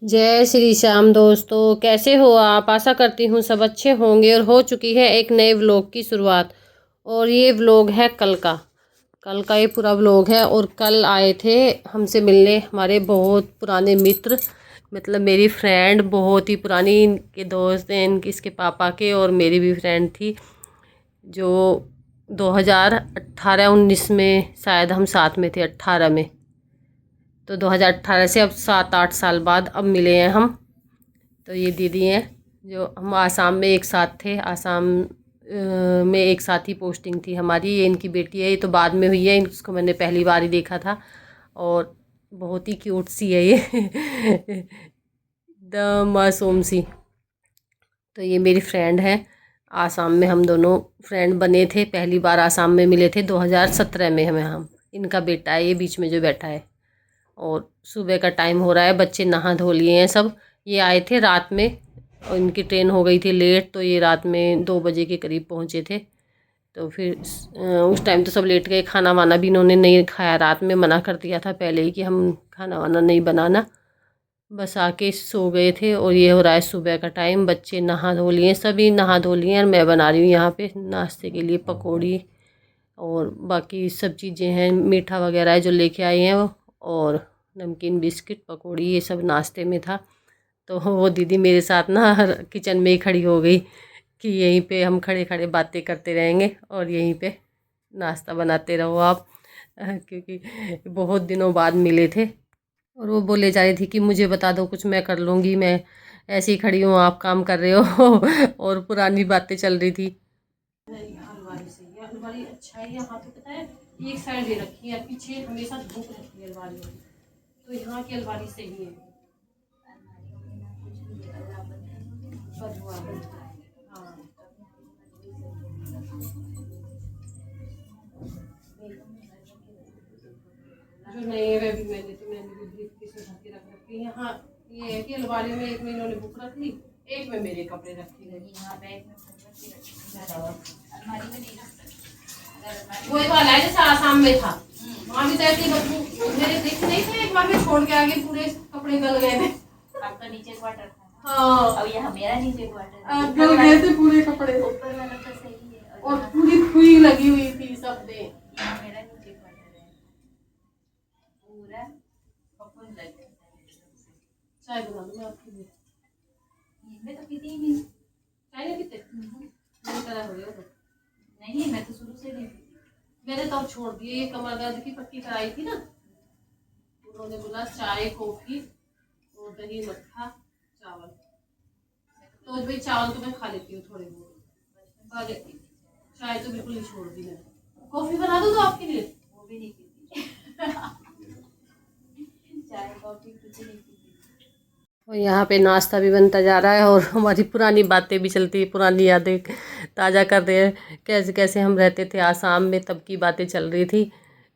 जय श्री श्याम दोस्तों, कैसे हो आप। आशा करती हूँ सब अच्छे होंगे। और हो चुकी है एक नए व्लॉग की शुरुआत। और ये व्लॉग है कल का ये पूरा व्लॉग है। और कल आए थे हमसे मिलने हमारे बहुत पुराने मित्र, मतलब मेरी फ्रेंड, बहुत ही पुरानी इनके दोस्त हैं, इनके इसके पापा के। और मेरी भी फ्रेंड थी जो 2018-19 में शायद हम साथ में थे, 18 में। तो 2018 से अब 7-8 साल बाद अब मिले हैं हम। तो ये दीदी हैं जो हम आसाम में एक साथ थे। आसाम में एक साथ ही पोस्टिंग थी हमारी। ये इनकी बेटी है, ये तो बाद में हुई है, इसको मैंने पहली बार ही देखा था। और बहुत ही क्यूट सी है ये द मासूम सी। तो ये मेरी फ्रेंड है। आसाम में हम दोनों फ्रेंड बने थे, पहली बार आसाम में मिले थे 2017 में। हमें हम इनका बेटा है ये बीच में जो बैठा है। और सुबह का टाइम हो रहा है, बच्चे नहा धो लिए हैं सब। ये आए थे रात में और इनकी ट्रेन हो गई थी लेट, तो ये रात में 2 बजे के करीब पहुँचे थे। तो फिर उस टाइम तो सब लेट गए। खाना वाना भी इन्होंने नहीं खाया, रात में मना कर दिया था पहले ही कि हम खाना वाना नहीं बनाना। बस आके सो गए थे। और ये हो रहा है सुबह का टाइम, बच्चे नहा धो लिए, सभी नहा धो लिए। और मैं बना रही हूँ यहाँ पे नाश्ते के लिए पकौड़ी और बाकी सब चीज़ें हैं, मीठा वगैरह है जो लेके आए हैं वो। और नमकीन, बिस्किट, पकौड़ी, ये सब नाश्ते में था। तो वो दीदी मेरे साथ ना हर किचन में ही खड़ी हो गई कि यहीं पे हम खड़े खड़े बातें करते रहेंगे और यहीं पे नाश्ता बनाते रहो आप। क्योंकि बहुत दिनों बाद मिले थे। और वो बोले जा रही थी कि मुझे बता दो कुछ, मैं कर लूँगी, मैं ऐसे ही खड़ी हूँ, आप काम कर रहे हो। और पुरानी बातें चल रही थी। अलमारी सही है, अलमारी अच्छा है। यहाँ पे पता है एक साइड दे रखी है, पीछे हमेशा धूप रहती है अलमारी में। तो यहाँ की अलमारी सही है। बदबू आ गई। हाँ, जो नहीं है वह भी मैंने भी ब्रीफकेस में भर के रख रखी है। यहाँ ये है कि अलमारी में एक में इन्होंने बुक रख ली, एक में मेरे कपड़े रखे गए। यहाँ बैग में अलमारी में नहीं रख सकते। वो तो अलग है, जैसे आसाम में था वहाँ भी तो ऐसी बदबू मेरे दिख नहीं थे। एक बार में छोड़ के आगे पूरे कपड़े गल गए थे। आपका नीचे क्वार्टर था। हाँ, अब यहाँ मेरा नीचे क्वार्टर गल गए थे पूरे कपड़े। ऊपर वाला तो सही है और पूरी खुई लगी हुई थी सब में। यहाँ मेरा नीचे क्वार्टर है पूरा कपल लग गया। चाय बना दूँ मैं आपके लिए। मैं तो पीती ही नहीं चाय, नहीं पीते मेरी तरह हो गया। तो नहीं, मैं तो शुरू से नहीं पीती। मैंने तो अब छोड़ दिए। ये कमर दर्द की पट्टी कराई थी ना, उन्होंने बोला चाय, कॉफी और दही, मट्ठा, चावल। तो भाई चावल तो मैं खा लेती हूँ थोड़े बहुत, खा लेती हूँ। चाय तो बिल्कुल ही छोड़ दी मैंने। कॉफी बना दूँ तो आपके लिए? वो भी नहीं पीती। चाय कॉफी कुछ नहीं पीती। और यहाँ पे नाश्ता भी बनता जा रहा है और हमारी पुरानी बातें भी चलती है, पुरानी यादें ताज़ा कर रहे हैं। कैसे कैसे हम रहते थे आसाम में, तब की बातें चल रही थी।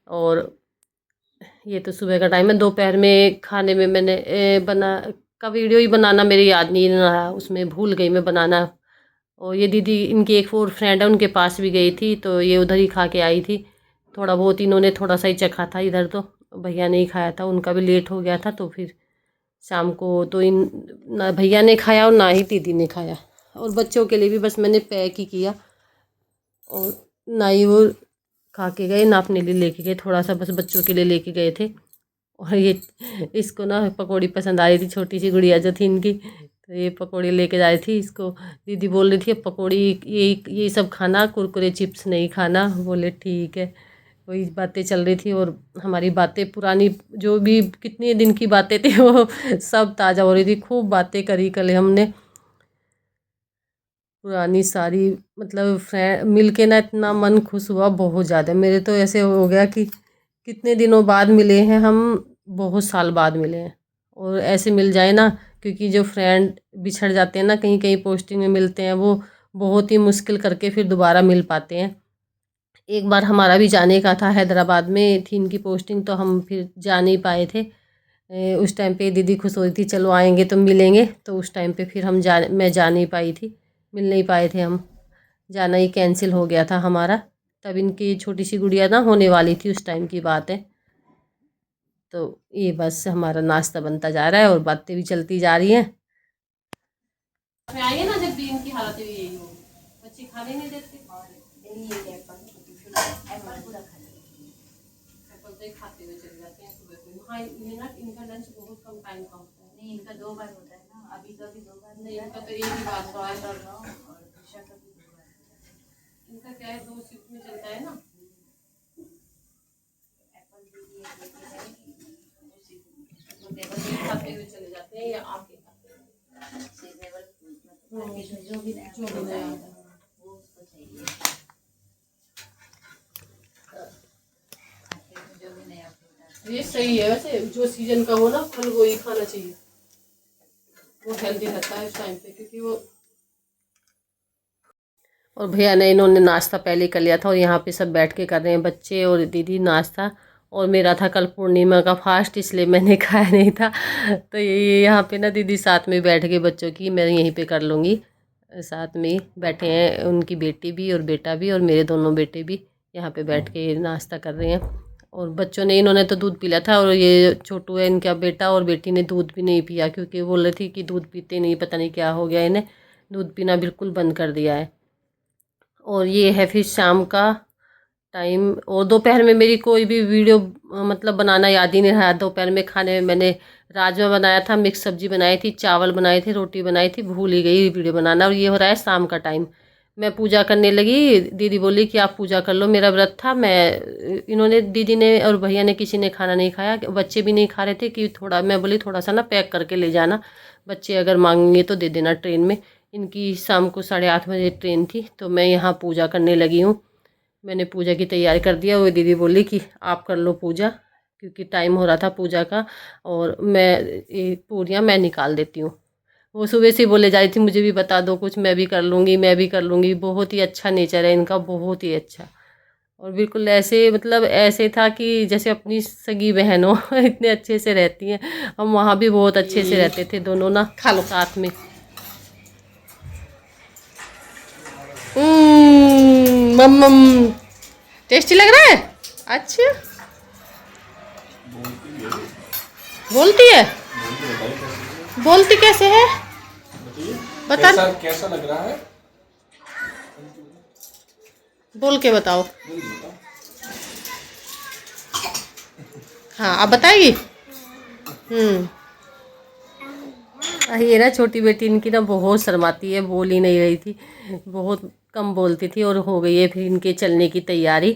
और ये तो सुबह का टाइम है। दोपहर में खाने में मैंने बना का वीडियो ही बनाना मेरे याद नहीं रहा, उसमें भूल गई मैं बनाना। और ये दीदी इनकी एक और फ्रेंड है, उनके पास भी गई थी, तो ये उधर ही खा के आई थी। थोड़ा बहुत इन्होंने थोड़ा सा ही चखा था इधर, तो भैया ने ही खाया था, उनका भी लेट हो गया था। तो फिर शाम को तो इन ना भैया ने खाया और ना ही दीदी ने खाया। और बच्चों के लिए भी बस मैंने पैक ही किया। और ना ही वो खा के गए ना अपने लिए लेके गए, थोड़ा सा बस बच्चों के लिए लेके गए थे। और ये इसको ना पकौड़ी पसंद आ रही थी, छोटी सी गुड़िया जो थी इनकी, तो ये पकौड़ी लेके जा रही थी। इसको दीदी बोल रही थी अब पकौड़ी ये सब खाना, कुरकुरे चिप्स नहीं खाना। बोले ठीक है। वही बातें चल रही थी। और हमारी बातें पुरानी जो भी कितने दिन की बातें थी वो सब ताज़ा हो रही थी। खूब बातें करी कल हमने पुरानी सारी। मतलब फ्रेंड मिल के ना इतना मन खुश हुआ, बहुत ज़्यादा। मेरे तो ऐसे हो गया कि कितने दिनों बाद मिले हैं हम, बहुत साल बाद मिले हैं। और ऐसे मिल जाए ना, क्योंकि जो फ्रेंड बिछड़ जाते हैं ना, कहीं कहीं पोस्टिंग में मिलते हैं, वो बहुत ही मुश्किल करके फिर दोबारा मिल पाते हैं। एक बार हमारा भी जाने का था, हैदराबाद में थी इनकी पोस्टिंग, तो हम फिर जा नहीं पाए थे। उस टाइम पे दीदी खुश हो रही थी चलो आएंगे तो मिलेंगे, तो उस टाइम पे फिर मैं जा नहीं पाई थी, मिल नहीं पाए थे हम। जाना ही कैंसिल हो गया था हमारा। तब इनकी छोटी सी गुड़िया ना होने वाली थी, उस टाइम की बात है। तो ये बस हमारा नाश्ता बनता जा रहा है और बातें भी चलती जा रही हैं। आइए ना, जब भी इनकी हालत यही हो, बच्चे खाने नहीं देते। एप्पल तो खाते हुए चले जाते हैं सुबह को। हाँ, ये ना इनका लंच बहुत कम टाइम का होता है। नहीं, इनका 2 बार होता है ना, अभी तो अभी 2 बार नहीं, इनका तो एक ही बार हुआ है। और ऋषा का भी 2 बार होता है। इनका क्या है, 2 शिफ्ट में चलता है ना। एप्पल दीदी एक लेके जाएगी, खाते हुए चले जाते हैं या आके खाते हैं। सीजनेबल मतलब जो भी नया होता है वो उसको चाहिए। जो भी नया होता है ये सही है, वैसे जो सीजन का हो ना फल वो ही खाना चाहिए, वो हेल्दी रहता है इस टाइम पे, क्योंकि वो। और भैया ने इन्होंने नाश्ता पहले कर लिया था और यहाँ पे सब बैठ के कर रहे हैं, बच्चे और दीदी नाश्ता। और मेरा था कल पूर्णिमा का फास्ट, इसलिए मैंने खाया नहीं था। तो ये यहाँ पे ना दीदी साथ में बैठ के बच्चों की मैं यहीं पे कर लूँगी। साथ में ही बैठे हैं, उनकी बेटी भी और बेटा भी और मेरे दोनों बेटे भी यहाँ पे बैठ के नाश्ता कर रहे हैं। और बच्चों ने, इन्होंने तो दूध पी लिया था और ये छोटू है इनका बेटा और बेटी ने दूध भी नहीं पिया, क्योंकि बोल रही थी कि दूध पीते नहीं, पता नहीं क्या हो गया इन्हें, दूध पीना बिल्कुल बंद कर दिया है। और ये है फिर शाम का टाइम। और दोपहर में मेरी कोई भी वीडियो मतलब बनाना याद ही नहीं रहा। दोपहर में खाने में मैंने राजमा बनाया था, मिक्स सब्जी बनाई थी, चावल बनाए थे, रोटी बनाई थी, भूल ही गई वीडियो बनाना। और ये हो रहा है शाम का टाइम, मैं पूजा करने लगी। दीदी बोली कि आप पूजा कर लो, मेरा व्रत था। मैं, इन्होंने, दीदी ने और भैया ने किसी ने खाना नहीं खाया, बच्चे भी नहीं खा रहे थे कि थोड़ा, मैं बोली थोड़ा सा ना पैक करके ले जाना, बच्चे अगर मांगेंगे तो दे देना ट्रेन में। इनकी शाम को 8:30 बजे ट्रेन थी। तो मैं यहाँ पूजा करने लगी हूँ, मैंने पूजा की तैयारी कर दिया। वो दीदी बोली कि आप कर लो पूजा, क्योंकि टाइम हो रहा था पूजा का, और मैं ये पूरियाँ मैं निकाल देती हूँ। वो सुबह से बोले जा रही थी मुझे भी बता दो कुछ, मैं भी कर लूँगी, मैं भी कर लूँगी। बहुत ही अच्छा नेचर है इनका, बहुत ही अच्छा। और बिल्कुल ऐसे, मतलब ऐसे था कि जैसे अपनी सगी बहन हो। इतने अच्छे से रहती हैं। हम वहाँ भी बहुत अच्छे से रहते थे दोनों ना, खा लो साथ में। मम्मम, टेस्टी लग रहा है। अच्छा, बोलती है, बोलती कैसे है बता, कैसा लग रहा है, बोल के बताओ। हाँ, अब बताएगी। ये ना छोटी बेटी इनकी ना बहुत शर्माती है, बोल ही नहीं रही थी, बहुत कम बोलती थी। और हो गई है फिर इनके चलने की तैयारी,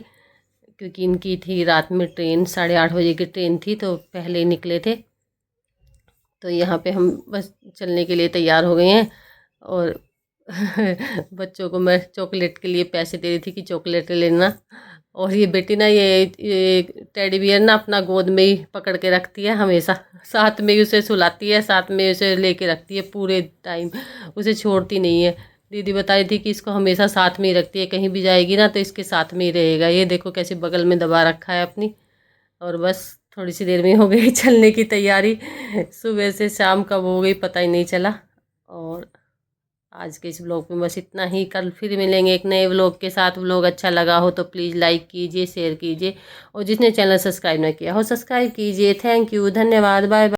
क्योंकि इनकी थी रात में ट्रेन, 8:30 बजे की ट्रेन थी, तो पहले ही निकले थे। तो यहाँ पे हम बस चलने के लिए तैयार हो गए हैं। और बच्चों को मैं चॉकलेट के लिए पैसे दे रही थी कि चॉकलेट लेना। और ये बेटी ना, ये टेडी बियर ना अपना गोद में ही पकड़ के रखती है हमेशा, साथ में ही उसे सुलाती है, साथ में उसे लेके रखती है पूरे टाइम, उसे छोड़ती नहीं है। दीदी बताई थी कि इसको हमेशा साथ में ही रखती है, कहीं भी जाएगी ना तो इसके साथ में ही रहेगा। ये देखो कैसे बगल में दबा रखा है अपनी। और बस थोड़ी सी देर में हो गई चलने की तैयारी, सुबह से शाम कब हो गई पता ही नहीं चला। और आज के इस व्लॉग में बस इतना ही। कल फिर मिलेंगे एक नए व्लॉग के साथ। व्लॉग अच्छा लगा हो तो प्लीज़ लाइक कीजिए, शेयर कीजिए, और जिसने चैनल सब्सक्राइब ना किया हो सब्सक्राइब कीजिए। थैंक यू, धन्यवाद, बाय बाय।